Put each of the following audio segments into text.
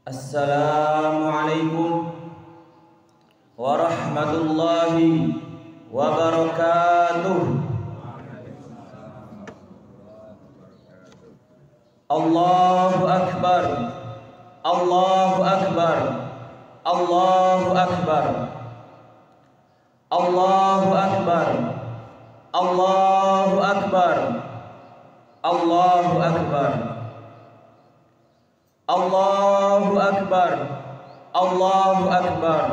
Assalamualaikum warahmatullahi wabarakatuh. Allahu Akbar, Allahu Akbar, Allahu Akbar, Allahu Akbar, Allahu Akbar, Allahu Akbar, Allahu Akbar, Allahu Akbar,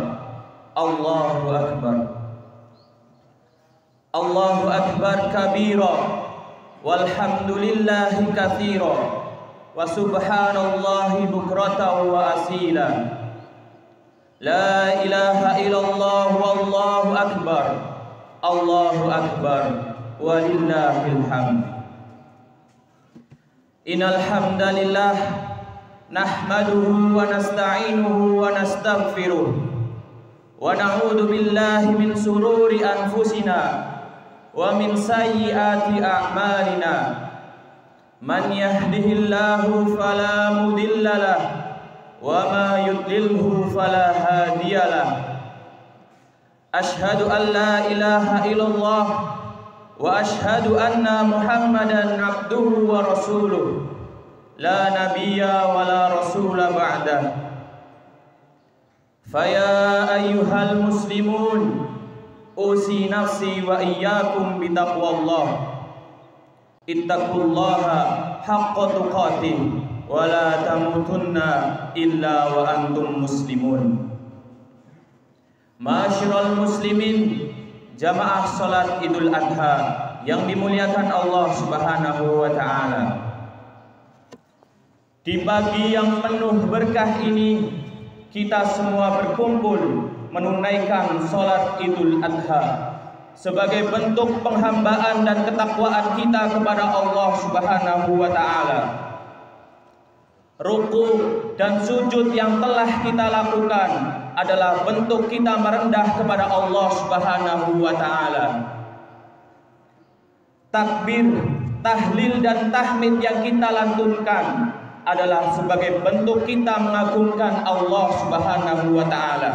Allahu Akbar, Allahu Akbar kabira, walhamdulillahi katsira, wa subhanallahi bukratan wa asila. La ilaha illallah wallahu akbar, Allahu akbar, walillahil hamd. Innal hamdalillah nahmaduhu wa nasta'inuhu wa nastaghfiruh wa na'udzu billahi min sururi anfusina wa min sayyiati a'malina. Man yahdihillahu fala mudhillalah wa ma yudlilhu fala hadiyalah. Ashhadu an la ilaha illallah wa ashhadu anna Muhammadan abduhu wa rasuluh. La nabiyya wa la rasula ba'dah. Faya ayyuhal muslimun, usi nafsi wa iyyakum bitaqwallah. Ittaqullaha haqqa tuqatih wa la tamutunna illa wa antum muslimun. Ma'asyiral muslimin, jamaah salat Idul Adha yang dimuliakan Allah Subhanahu wa taala. Di pagi yang penuh berkah ini, kita semua berkumpul menunaikan salat Idul Adha sebagai bentuk penghambaan dan ketakwaan kita kepada Allah Subhanahu wa taala. Ruku dan sujud yang telah kita lakukan adalah bentuk kita merendah kepada Allah Subhanahu wa taala. Takbir, tahlil dan tahmid yang kita lantunkan adalah sebagai bentuk kita mengagungkan Allah Subhanahu wa taala.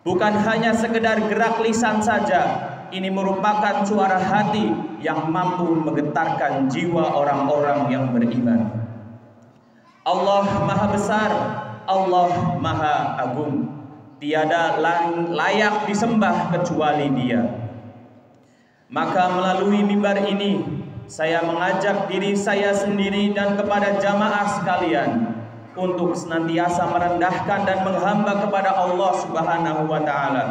Bukan hanya sekedar gerak lisan saja, ini merupakan suara hati yang mampu menggetarkan jiwa orang-orang yang beriman. Allah Maha Besar, Allah Maha Agung. Tiada layak disembah kecuali Dia. Maka melalui mimbar ini, saya mengajak diri saya sendiri dan kepada jamaah sekalian untuk senantiasa merendahkan dan menghamba kepada Allah Subhanahu wa taala.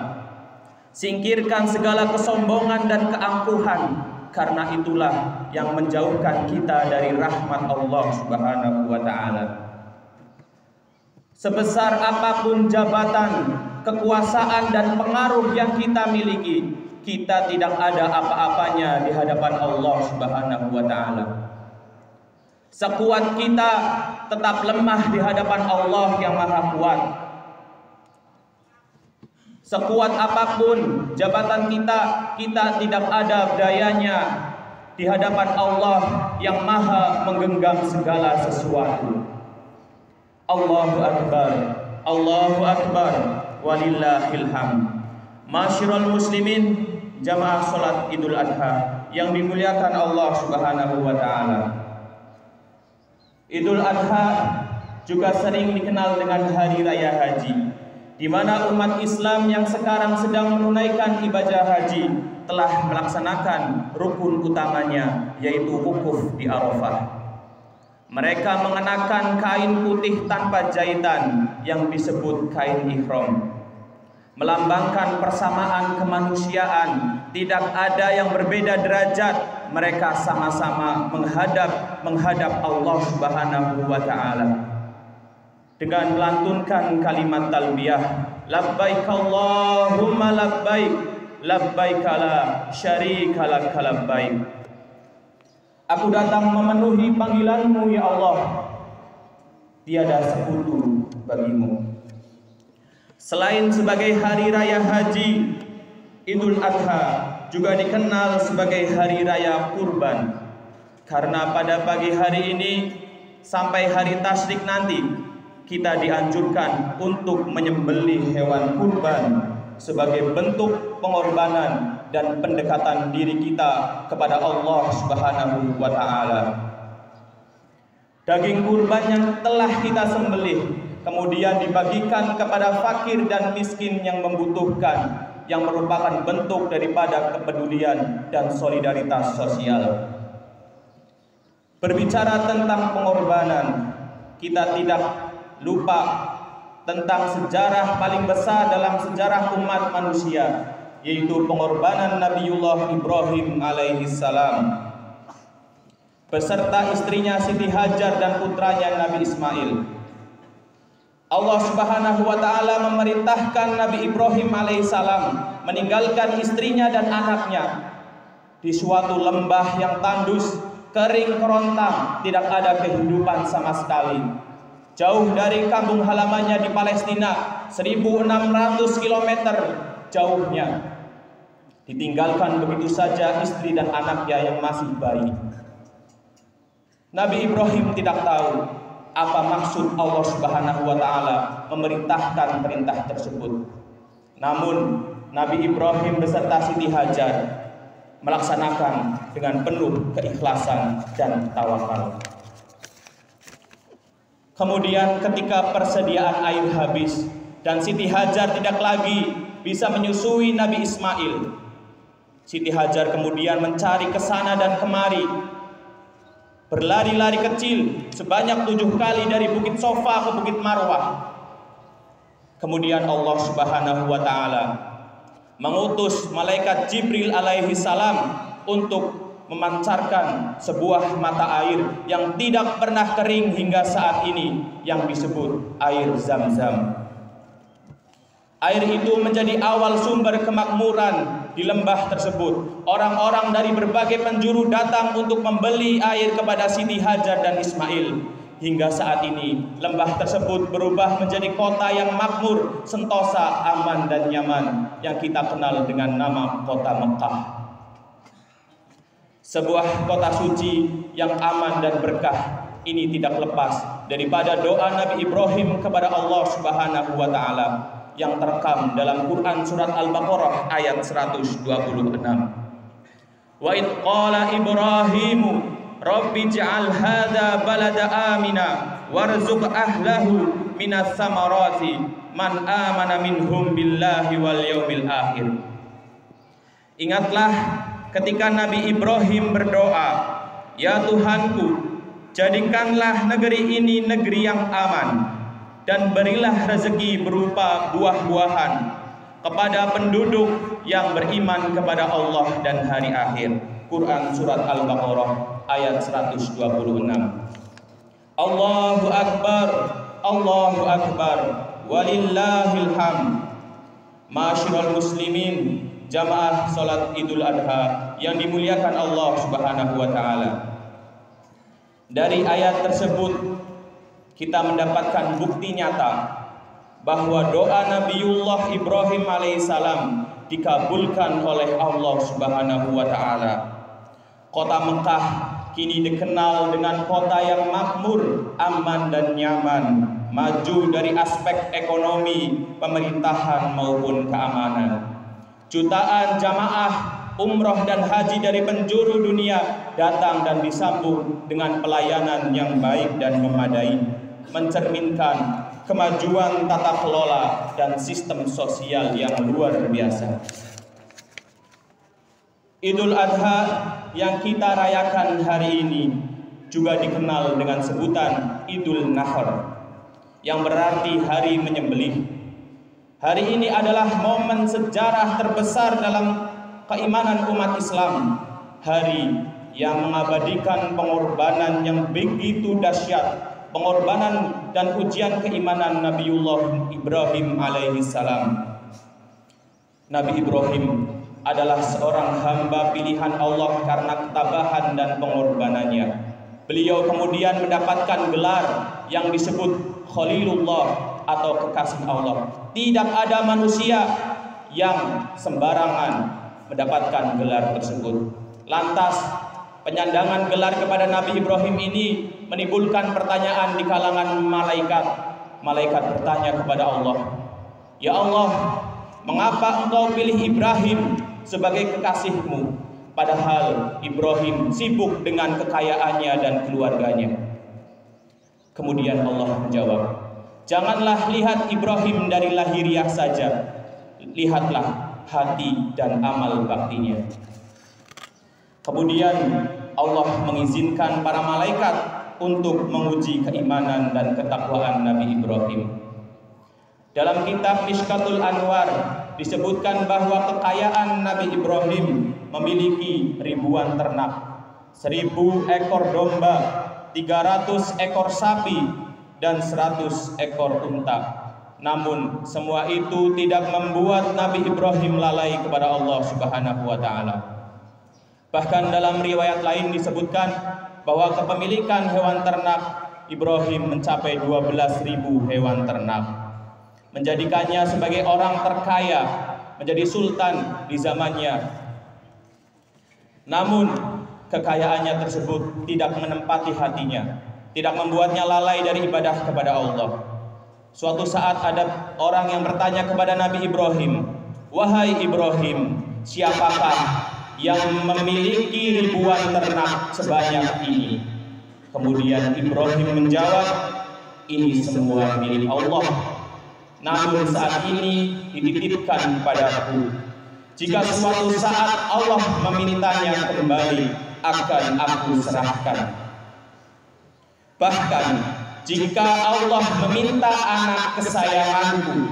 Singkirkan segala kesombongan dan keangkuhan, karena itulah yang menjauhkan kita dari rahmat Allah Subhanahu wa taala. Sebesar apapun jabatan, kekuasaan dan pengaruh yang kita miliki, kita tidak ada apa-apanya di hadapan Allah Subhanahu wa taala. Sekuat kita tetap lemah di hadapan Allah yang Maha Kuat. Sekuat apapun jabatan kita, kita tidak ada dayanya di hadapan Allah yang Maha menggenggam segala sesuatu. Allahu Akbar, Allahu Akbar, walillahil hamd. Ma'asyiral muslimin, jamaah salat Idul Adha yang dimuliakan Allah Subhanahu wa taala. Idul Adha juga sering dikenal dengan Hari Raya Haji, di mana umat Islam yang sekarang sedang menunaikan ibadah haji telah melaksanakan rukun utamanya, yaitu wukuf di Arafah. Mereka mengenakan kain putih tanpa jahitan yang disebut kain ihram, melambangkan persamaan kemanusiaan. Tidak ada yang berbeda derajat. Mereka sama-sama menghadap Allah Subhanahu wa taala dengan melantunkan kalimat talbiyah, labbaik Allahumma labbaik, labbaik la syarika lak labbaik. Aku datang memenuhi panggilanmu ya Allah, tiada sekutu bagimu. Selain sebagai hari raya haji, Idul Adha juga dikenal sebagai hari raya kurban, karena pada pagi hari ini sampai hari tasyrik nanti kita dianjurkan untuk menyembelih hewan kurban sebagai bentuk pengorbanan dan pendekatan diri kita kepada Allah Subhanahu wa Ta'ala. Daging kurban yang telah kita sembelih kemudian dibagikan kepada fakir dan miskin yang membutuhkan, yang merupakan bentuk daripada kepedulian dan solidaritas sosial. Berbicara tentang pengorbanan, kita tidak lupa tentang sejarah paling besar dalam sejarah umat manusia, yaitu pengorbanan Nabiullah Ibrahim alaihissalam beserta istrinya Siti Hajar dan putranya Nabi Ismail. Allah Subhanahu wa Ta'ala memerintahkan Nabi Ibrahim alaihissalam meninggalkan istrinya dan anaknya di suatu lembah yang tandus, kering kerontang, tidak ada kehidupan sama sekali, jauh dari kampung halamannya di Palestina, 1600 km jauhnya. Ditinggalkan begitu saja istri dan anaknya yang masih bayi. Nabi Ibrahim tidak tahu apa maksud Allah Subhanahu wa Ta'ala memerintahkan perintah tersebut. Namun Nabi Ibrahim beserta Siti Hajar melaksanakan dengan penuh keikhlasan dan tawakal. Kemudian ketika persediaan air habis dan Siti Hajar tidak lagi bisa menyusui Nabi Ismail, Siti Hajar kemudian mencari ke sana dan kemari, berlari-lari kecil sebanyak 7 kali dari Bukit Sofa ke Bukit Marwah. Kemudian Allah Subhanahu wa Ta'ala mengutus malaikat Jibril alaihi salam untuk memancarkan sebuah mata air yang tidak pernah kering hingga saat ini, yang disebut air Zam-Zam. Air itu menjadi awal sumber kemakmuran di lembah tersebut. Orang-orang dari berbagai penjuru datang untuk membeli air kepada Siti Hajar dan Ismail. Hingga saat ini lembah tersebut berubah menjadi kota yang makmur, sentosa, aman dan nyaman, yang kita kenal dengan nama kota Mekah. Sebuah kota suci yang aman dan berkah ini tidak lepas daripada doa Nabi Ibrahim kepada Allah Subhanahu wa Ta'ala yang terekam dalam Quran surat Al-Baqarah ayat 126. Wa id qala Ibrahimu Rabbi ij'al hadza balada amina warzuq ahlahu minas samarati man amana minhum billahi wal yaumil akhir. Ingatlah ketika Nabi Ibrahim berdoa, ya Tuhanku, jadikanlah negeri ini negeri yang aman dan berilah rezeki berupa buah-buahan kepada penduduk yang beriman kepada Allah dan hari akhir. Quran surat Al-Baqarah ayat 126. Allahu Akbar, Allahu Akbar, walillahil hamd. Ma'asyiral muslimin, jamaah salat Idul Adha yang dimuliakan Allah Subhanahu wa Ta'ala. Dari ayat tersebut kita mendapatkan bukti nyata bahwa doa Nabiullah Ibrahim alaihissalam dikabulkan oleh Allah Subhanahu wa Ta'ala. Kota Mekah kini dikenal dengan kota yang makmur, aman dan nyaman, maju dari aspek ekonomi, pemerintahan maupun keamanan. Jutaan jamaah umroh dan haji dari penjuru dunia datang dan disambut dengan pelayanan yang baik dan memadai, mencerminkan kemajuan tata kelola dan sistem sosial yang luar biasa. Idul Adha yang kita rayakan hari ini juga dikenal dengan sebutan Idul Nahr, yang berarti hari menyembelih. Hari ini adalah momen sejarah terbesar dalam keimanan umat Islam, hari yang mengabadikan pengorbanan yang begitu dahsyat, pengorbanan dan ujian keimanan Nabiullah Ibrahim alaihissalam. Nabi Ibrahim adalah seorang hamba pilihan Allah karena ketabahan dan pengorbanannya. Beliau kemudian mendapatkan gelar yang disebut Khalilullah atau kekasih Allah. Tidak ada manusia yang sembarangan mendapatkan gelar tersebut. Lantas penyandangan gelar kepada Nabi Ibrahim ini menimbulkan pertanyaan di kalangan malaikat. malaikat bertanya kepada Allah, "Ya Allah, mengapa engkau pilih Ibrahim sebagai kekasihmu, padahal Ibrahim sibuk dengan kekayaannya dan keluarganya?" Kemudian Allah menjawab, "Janganlah lihat Ibrahim dari lahiriah saja, lihatlah hati dan amal baktinya." Kemudian Allah mengizinkan para malaikat untuk menguji keimanan dan ketakwaan Nabi Ibrahim. Dalam kitab Mishkatul Anwar disebutkan bahwa kekayaan Nabi Ibrahim memiliki ribuan ternak, 1000 ekor domba, 300 ekor sapi, dan 100 ekor unta. Namun semua itu tidak membuat Nabi Ibrahim lalai kepada Allah Subhanahu wa taala. Bahkan dalam riwayat lain disebutkan bahwa kepemilikan hewan ternak Ibrahim mencapai 12.000 hewan ternak, menjadikannya sebagai orang terkaya, menjadi sultan di zamannya. Namun kekayaannya tersebut tidak menempati hatinya, tidak membuatnya lalai dari ibadah kepada Allah. Suatu saat ada orang yang bertanya kepada Nabi Ibrahim, "Wahai Ibrahim, siapakah yang memiliki ribuan ternak sebanyak ini?" Kemudian Ibrahim menjawab, "Ini semua milik Allah. Namun saat ini dititipkan padaku. Jika suatu saat Allah memintanya kembali, akan aku serahkan. Bahkan jika Allah meminta anak kesayanganku,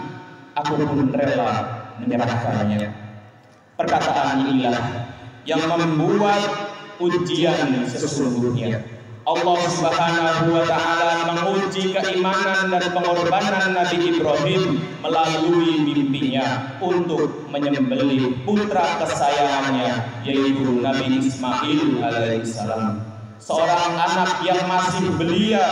aku pun rela menyerahkannya." Perkataan inilah yang membuat ujian sesungguhnya. Allah Subhanahu wa taala menguji keimanan dan pengorbanan Nabi Ibrahim melalui mimpinya untuk menyembelih putra kesayangannya, yaitu Nabi Ismail alaihissalam, seorang anak yang masih belia,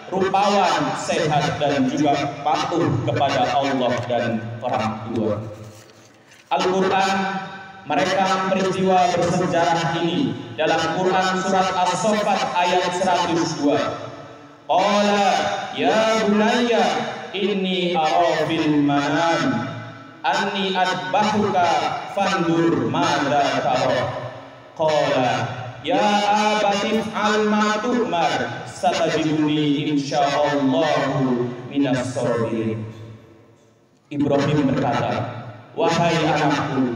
rupawan, sehat, dan juga patuh kepada Allah dan orang tua. Al-Quran merekam peristiwa bersejarah ini dalam Quran surat As-Saffat ayat 102. Qala ya bunayya inni ara fil manam anni adbahuka fandur madza tara. Qala ya abati al ma tuhmar satajiduni insyaallahu minas sabirin. Ibrahim berkata, "Wahai anakku,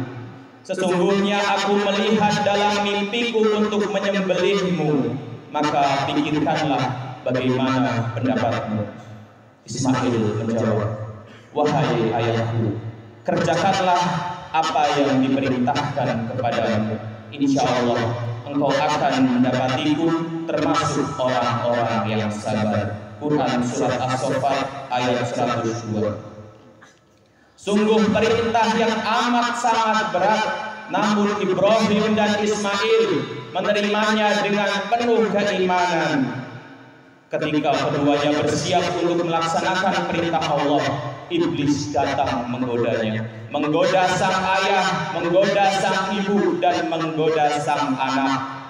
sesungguhnya aku melihat dalam mimpiku untuk menyembelihmu, maka pikirkanlah bagaimana pendapatmu." Ismail menjawab, "Wahai ayahku, kerjakanlah apa yang diperintahkan kepadamu. Insya Allah engkau akan mendapatiku termasuk orang-orang yang sabar." Quran surat As-Saffat ayat 102. Sungguh perintah yang amat sangat berat, namun Ibrahim dan Ismail menerimanya dengan penuh keimanan. Ketika keduanya bersiap untuk melaksanakan perintah Allah, iblis datang menggodanya, menggoda sang ayah, menggoda sang ibu, dan menggoda sang anak.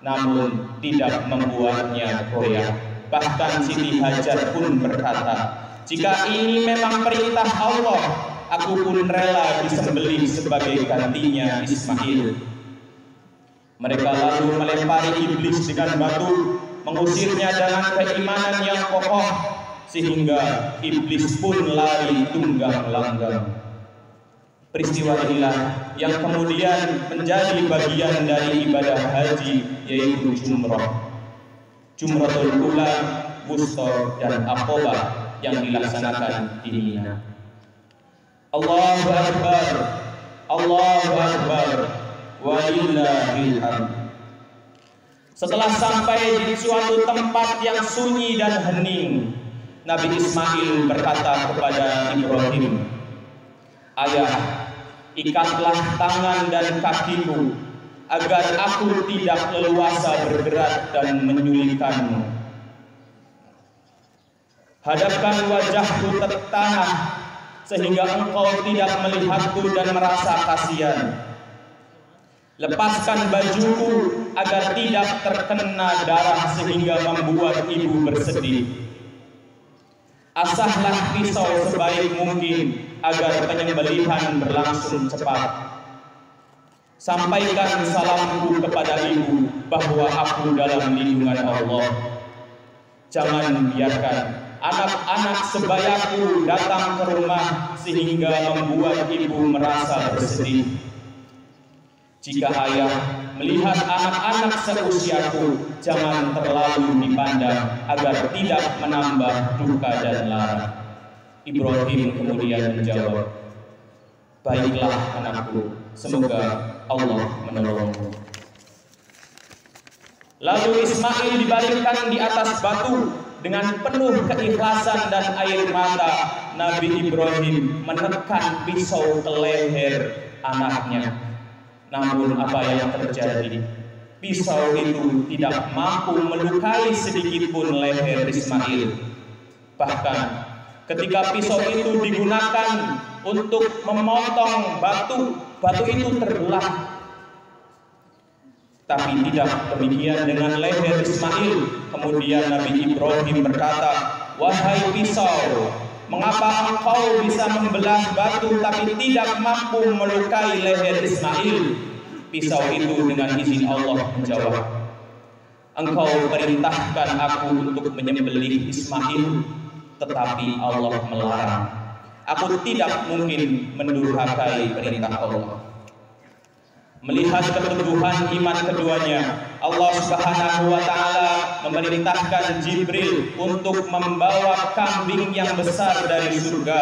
Namun tidak membuatnya goyah. Bahkan Siti Hajar pun berkata, "Jika ini memang perintah Allah, aku pun rela disembelih sebagai gantinya Ismail." Mereka lalu melempari iblis dengan batu, mengusirnya dengan keimanan yang kokoh, sehingga iblis pun lari tunggang langgang. Peristiwa inilah yang kemudian menjadi bagian dari ibadah haji, yaitu Jumrah. Jumratul Ula, Wusta, dan Aqobah yang dilaksanakan di Mina. Allahu Akbar, Allahu Akbar, walillahil hamd. Setelah sampai di suatu tempat yang sunyi dan hening, Nabi Ismail berkata kepada Ibrahim, "Ayah, ikatlah tangan dan kakiku agar aku tidak leluasa bergerak dan menyulitkanmu. Hadapkan wajahku ke tanah sehingga engkau tidak melihatku dan merasa kasihan. Lepaskan bajuku agar tidak terkena darah sehingga membuat ibu bersedih. Asahlah pisau sebaik mungkin agar penyembelihan berlangsung cepat. Sampaikan salamku kepada ibu bahwa aku dalam lindungan Allah. Jangan biarkan anak-anak sebayaku datang ke rumah sehingga membuat ibu merasa bersedih. Jika ayah melihat anak-anak seusiaku, jangan terlalu dipandang agar tidak menambah duka dan lara. Ibrahim kemudian menjawab, baiklah anakku, semoga Allah menolongmu. Lalu Ismail dibaringkan di atas batu. Dengan penuh keikhlasan dan air mata, Nabi Ibrahim menekan pisau ke leher anaknya. Namun apa yang terjadi? Pisau itu tidak mampu melukai sedikit pun leher Ismail. Bahkan ketika pisau itu digunakan untuk memotong batu, batu itu terbelah. Tapi tidak demikian dengan leher Ismail. Kemudian Nabi Ibrahim berkata, wahai pisau, mengapa engkau bisa membelah batu tapi tidak mampu melukai leher Ismail? Pisau itu dengan izin Allah menjawab, engkau perintahkan aku untuk menyembelih Ismail, tetapi Allah melarang. Aku tidak mungkin mendurhakai perintah Allah. Melihat keteguhan iman keduanya, Allah Subhanahu wa Ta'ala memerintahkan Jibril untuk membawa kambing yang besar dari surga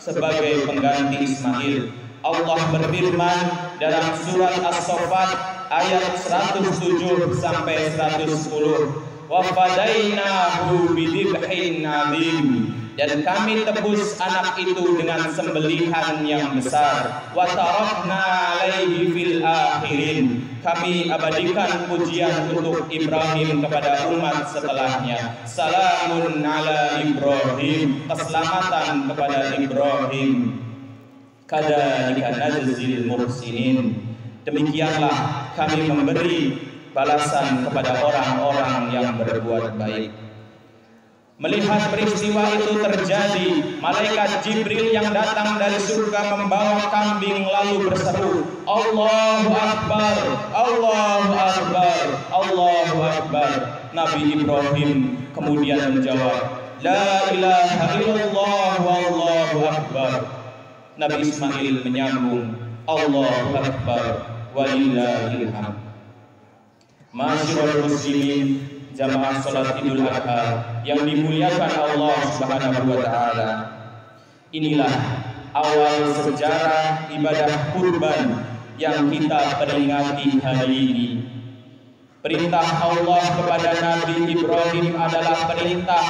sebagai pengganti Ismail. Allah berfirman dalam surat As-Saffat ayat 107 sampai 110, wa fadainahu bidibhin nadzim, dan kami tebus anak itu dengan sembelihan yang besar. Wa tarakna alaihi fil akhirin, kami abadikan pujian untuk Ibrahim kepada umat setelahnya. Salamun ala Ibrahim, keselamatan kepada Ibrahim. Kadzalika najzil muhsinin, demikianlah kami memberi balasan kepada orang-orang yang berbuat baik. Melihat peristiwa itu terjadi, malaikat Jibril yang datang dari surga membawa kambing lalu berseru, Allahu Akbar, Allahu Akbar, Allahu Akbar. Nabi Ibrahim kemudian menjawab, La ilaha illallah wallahu akbar. Nabi Ismail menyambung, Allahu Akbar walillahil hamd. Masyarul muslimin, jamaah salat Idul Adha yang dimuliakan Allah Subhanahu wa Ta'ala, inilah awal sejarah ibadah kurban yang kita peringati hari ini. Perintah Allah kepada Nabi Ibrahim adalah perintah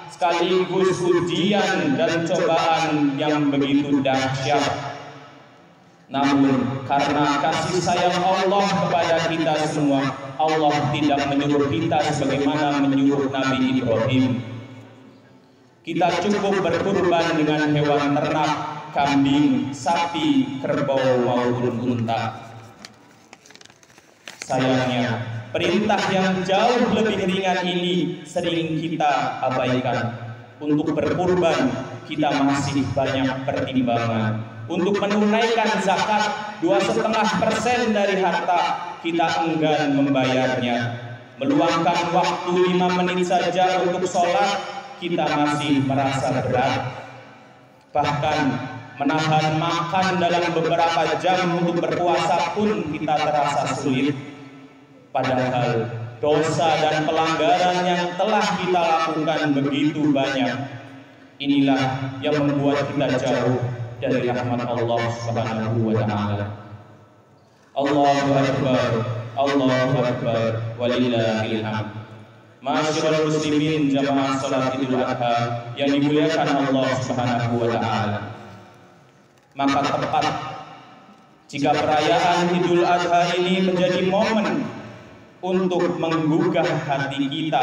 sekaligus ujian dan cobaan yang begitu dahsyat. Namun karena kasih sayang Allah kepada kita semua, Allah tidak menyuruh kita sebagaimana menyuruh Nabi Ibrahim. Kita cukup berkurban dengan hewan ternak, kambing, sapi, kerbau maupun unta. Sayangnya, perintah yang jauh lebih ringan ini sering kita abaikan. Untuk berkurban, kita masih banyak pertimbangan. Untuk menunaikan zakat 2,5% dari harta, kita enggan membayarnya. Meluangkan waktu 5 menit saja untuk sholat, kita masih merasa berat. Bahkan menahan makan dalam beberapa jam untuk berpuasa pun kita terasa sulit. Padahal dosa dan pelanggaran yang telah kita lakukan begitu banyak. Inilah yang membuat kita jauh dari rahmat Allah Subhanahu wa Ta'ala. Allahu Akbar, Allahu Akbar, walillahil hamd. Masyarul muslimin, jamaah salat Idul Adha yang dimuliakan Allah Subhanahu wa Ta'ala. Maka tepat jika perayaan Idul Adha ini menjadi momen untuk menggugah hati kita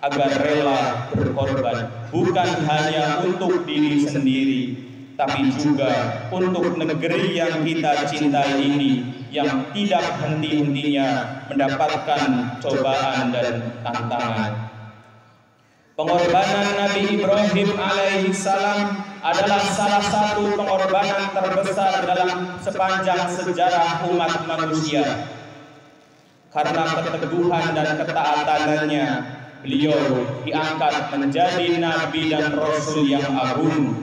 agar rela berkorban, bukan hanya untuk diri sendiri, tapi juga untuk negeri yang kita cintai ini, yang tidak henti-hentinya mendapatkan cobaan dan tantangan. Pengorbanan Nabi Ibrahim alaihi salam adalah salah satu pengorbanan terbesar dalam sepanjang sejarah umat manusia. Karena keteguhan dan ketaatannya, beliau diangkat menjadi nabi dan rasul yang agung.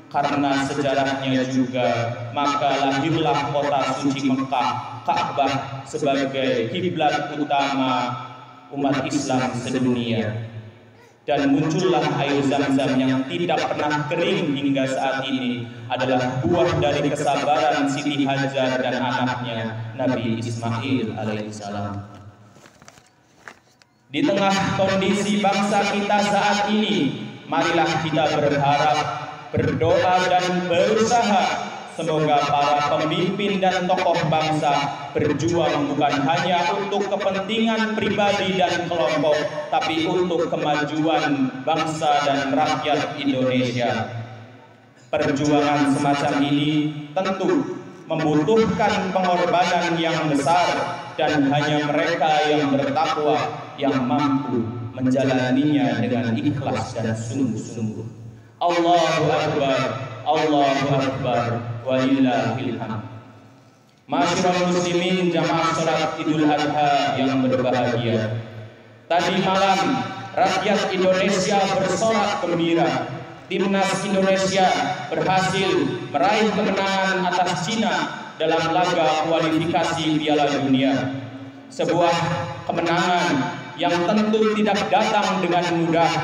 Karena sejarahnya juga, maka lahirlah kota suci Mekah, Ka'bah, sebagai kiblat utama umat Islam sedunia. Dan muncullah air Zam-Zam yang tidak pernah kering hingga saat ini adalah buah dari kesabaran Siti Hajar dan anaknya Nabi Ismail alaihissalam. Di tengah kondisi bangsa kita saat ini, marilah kita berharap, berdoa dan berusaha semoga para pemimpin dan tokoh bangsa berjuang bukan hanya untuk kepentingan pribadi dan kelompok, tapi untuk kemajuan bangsa dan rakyat Indonesia. Perjuangan semacam ini tentu membutuhkan pengorbanan yang besar, dan hanya mereka yang bertakwa yang mampu menjalaninya dengan ikhlas dan sungguh-sungguh. Allahu Akbar, Allahu Akbar, walillahil hamd. Masyarul muslimin jamaah salat Idul Adha yang berbahagia. Tadi malam rakyat Indonesia bersorak gembira. Timnas Indonesia berhasil meraih kemenangan atas Cina dalam laga kualifikasi Piala Dunia. Sebuah kemenangan yang tentu tidak datang dengan mudah.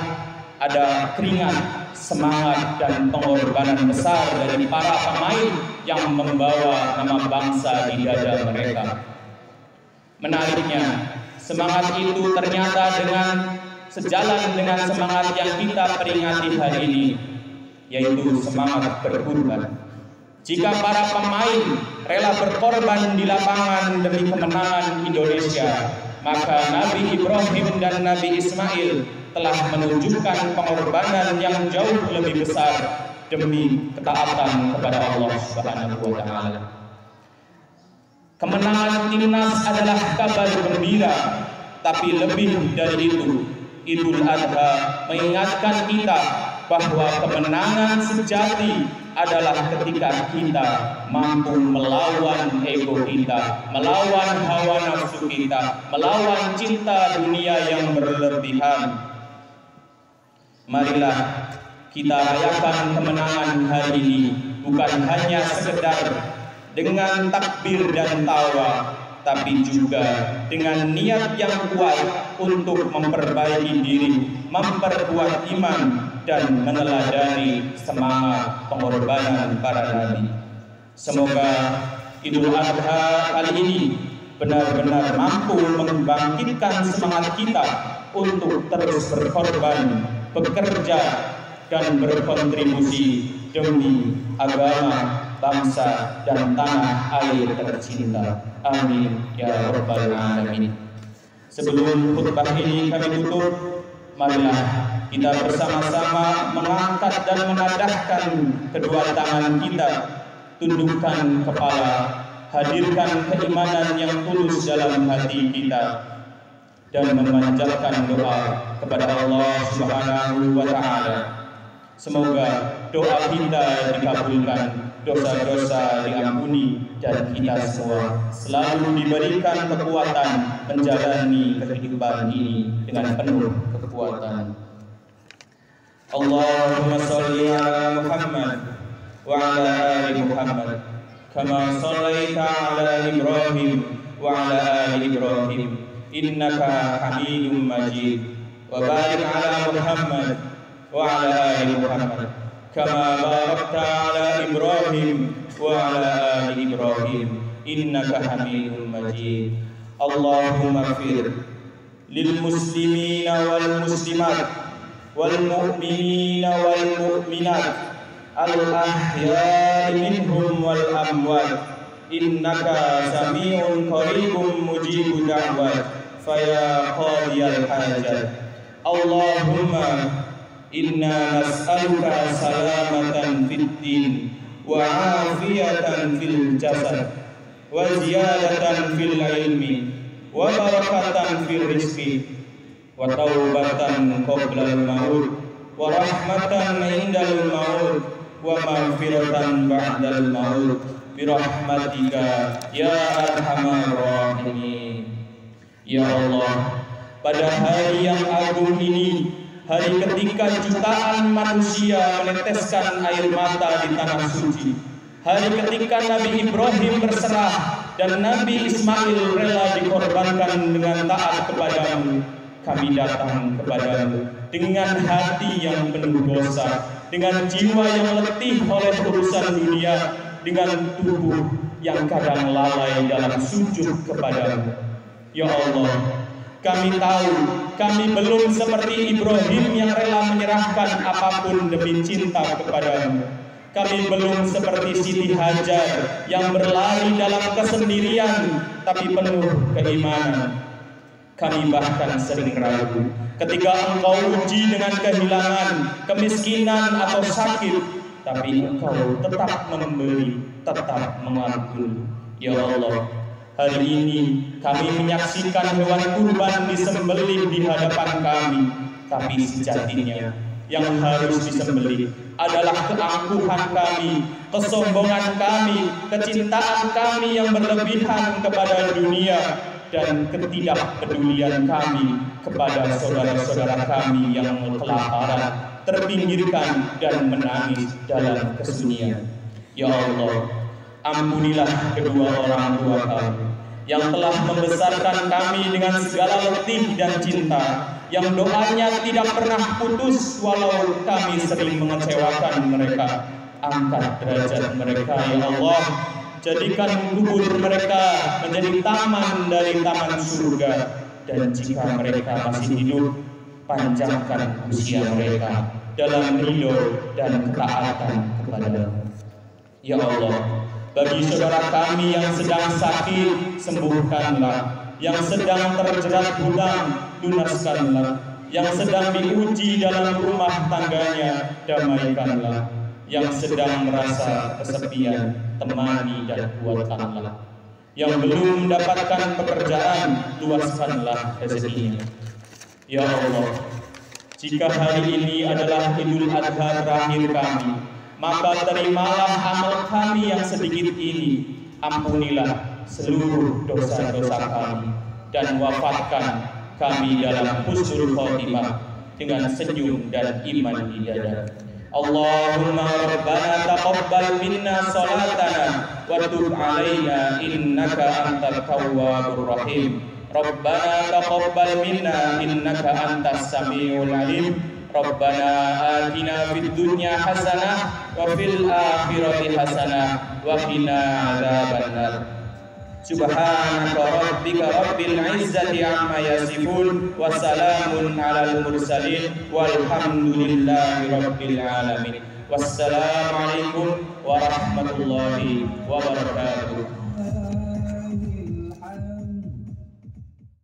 Ada keringat, semangat dan pengorbanan besar dari para pemain yang membawa nama bangsa di dada mereka. Menariknya, semangat itu ternyata sejalan dengan semangat yang kita peringati hari ini, yaitu semangat berkorban. Jika para pemain rela berkorban di lapangan demi kemenangan Indonesia, maka Nabi Ibrahim dan Nabi Ismail telah menunjukkan pengorbanan yang jauh lebih besar demi ketaatan kepada Allah Subhanahu wa taala. Kemenangan timnas adalah kabar gembira, tapi lebih dari itu, Idul Adha mengingatkan kita bahwa kemenangan sejati adalah ketika kita mampu melawan ego kita, melawan hawa nafsu kita, melawan cinta dunia yang berlebihan. Marilah kita rayakan kemenangan hari ini bukan hanya sekedar dengan takbir dan tawa, tapi juga dengan niat yang kuat untuk memperbaiki diri, memperkuat iman, dan meneladani semangat pengorbanan para nabi. Semoga Idul Adha kali ini benar-benar mampu membangkitkan semangat kita untuk terus berkorban, bekerja, dan berkontribusi demi agama, bangsa, dan tanah air tercinta. Amin ya rabbal alamin. Sebelum khutbah ini kami tutup, marilah kita bersama-sama mengangkat dan menadahkan kedua tangan kita, tundukkan kepala, hadirkan keimanan yang tulus dalam hati kita, dan memanjatkan doa kepada Allah Subhanahu wa taala. Semoga doa kita dikabulkan, dosa-dosa diampuni, dan kita semua selalu diberikan kekuatan menjalani kehidupan ini dengan penuh kekuatan. Allahumma sholli ala Muhammad wa ala ali Muhammad kama shallaita ala Ibrahim wa ala ali Ibrahim innaka Hamidum Majid, wa barik ala Muhammad wa ala ali Muhammad kama barakta ala Ibrahim wa ala ali Ibrahim innaka Hamidum Majid. Allahumma ighfir lil muslimina wal muslimat wal mu'minina wal mu'minat al ahya'i minhum wal amwat innaka sami'un qaribun mujibud da'wat faya qadiyal hajat. Allahumma inna nas'aluka salamatan fid din wa afiyatan fil jasad wa ziyadatan fil ilmi wa barakatan fil rizqi wa taubatan qoblal maut, wa rahmatan indal maut, wa maghfiratan ba'dal maut, birahmatika ya arhamar rahimin. Ya Allah, pada hari yang agung ini, hari ketika jutaan manusia meneteskan air mata di tanah suci, hari ketika Nabi Ibrahim berserah dan Nabi Ismail rela dikorbankan dengan taat kepadamu, kami datang kepadamu dengan hati yang penuh dosa, dengan jiwa yang letih oleh urusan dunia, dengan tubuh yang kadang lalai dalam sujud kepadamu. Ya Allah, kami tahu kami belum seperti Ibrahim yang rela menyerahkan apapun demi cinta kepadamu. Kami belum seperti Siti Hajar yang berlari dalam kesendirian tapi penuh keimanan. Kami bahkan sering ragu ketika Engkau uji dengan kehilangan, kemiskinan atau sakit, tapi Engkau tetap memberi, tetap mengampuni. Ya Allah, hari ini kami menyaksikan hewan kurban disembelih di hadapan kami, tapi sejatinya yang harus disembelih adalah keangkuhan kami, kesombongan kami, kecintaan kami yang berlebihan kepada dunia, dan ketidakpedulian kami kepada saudara-saudara kami yang kelaparan, terpinggirkan dan menangis dalam kesunyian. Ya Allah, ampunilah kedua orang tua kami yang telah membesarkan kami dengan segala letih dan cinta, yang doanya tidak pernah putus walau kami sering mengecewakan mereka. Angkat derajat mereka ya Allah, jadikan kubur mereka menjadi taman dari taman surga, dan jika mereka masih hidup, panjangkan usia mereka dalam ridho dan ketaatan kepadamu. Ya Allah, bagi saudara kami yang sedang sakit, sembuhkanlah. Yang sedang terjerat hutang, lunaskanlah. Yang sedang diuji dalam rumah tangganya, damaikanlah. Yang sedang merasa kesepian, temani dan kuatkanlah. Yang belum mendapatkan pekerjaan, luaskanlah rezekinya. Ya Allah, jika hari ini adalah Idul Adha terakhir kami, maka terimalah amal kami yang sedikit ini. Ampunilah seluruh dosa-dosa kami, dan wafatkan kami dalam husnul khotimah dengan senyum dan iman di dada. Allahumma rabbana taqabbal minna salatana wa tub alaina innaka antat tawwabur rahim. Rabbana taqabbal minna innaka antas samiul alim. Rabbana atina fid dunya hasanah wa fil akhirati hasanah wa qina adzabannar. Subhanaka rabbika rabbil izzati amma yasifun wa salamun alal mursalin walhamdulillahi rabbil alamin. Wassalamualaikum warahmatullahi wabarakatuh.